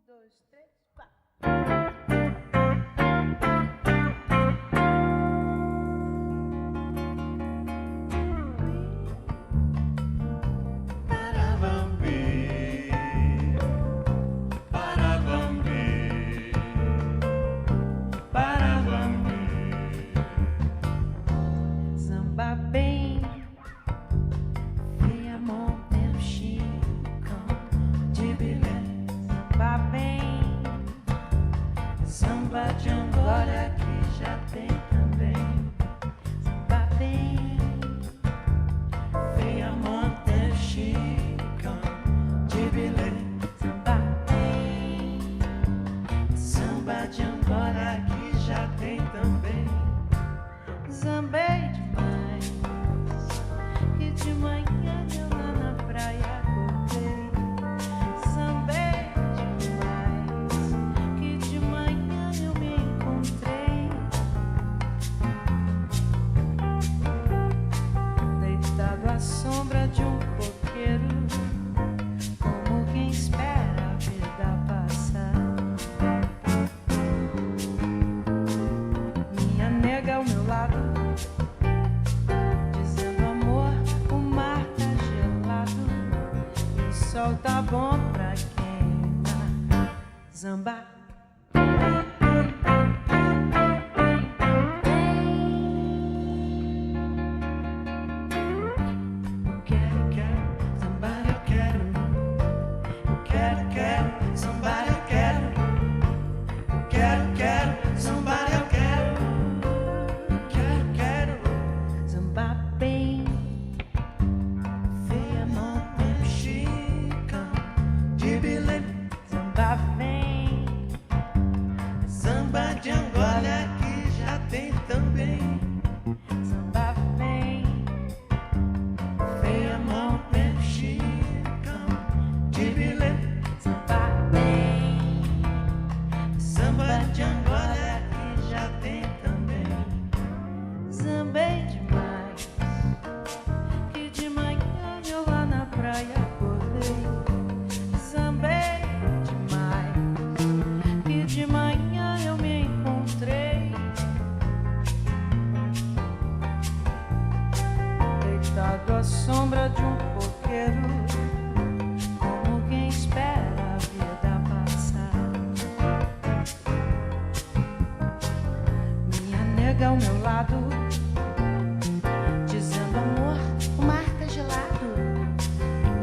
dois, três, quatro. Samba bem, venha monter o chicão de bilé. Samba bem, samba de Angola que já tem também. Samba bem, venha monter o chicão de bilé. Samba bem, samba de Angola que já tem também. Zambei demais, e de manhã eu lá na praia acordei. Zambei demais, que de manhã eu me encontrei. Deitado à sombra de um coqueiro, como quem espera a vida passar. Minha nega ao meu lado, dizendo amor, o mar tá gelado e o sol tá bom pra queimar. Zamba. Eu quero, quero, zambar eu quero. Eu quero, quero, zambar eu quero. Eu quero, quero, zambar eu quero. Quero, quero, zambar bem. Venha montar o chicão de bilé. Zambar bem, samba de Angola que já tem também. Zambar bem, venha montar o chicão de bilé. Zambar bem, samba de Angola que já tem também. Zambei demais, que de manhã eu lá na praia acordei. Zambei demais, que de manhã eu me encontrei. Deitado à sombra de um coqueiro, como quem espera a vida passar. Minha nega ao meu lado, dizendo amor, o mar tá gelado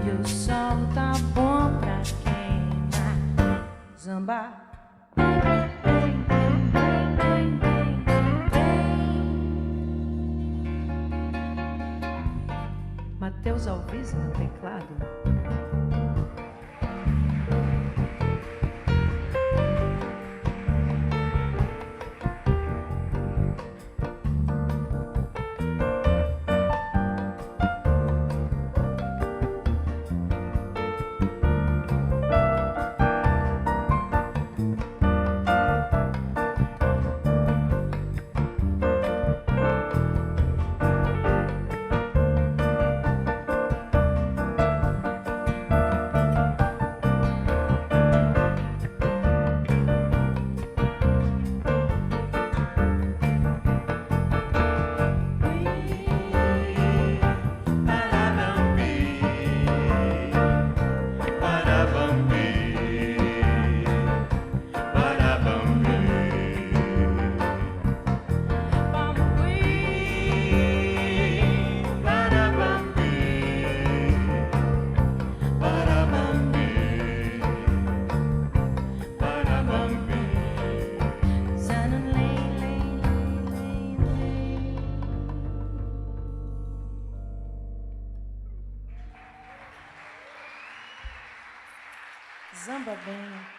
e o sol tá bom pra queimar. Zamba. Mateus Alves no teclado. Zamba bem.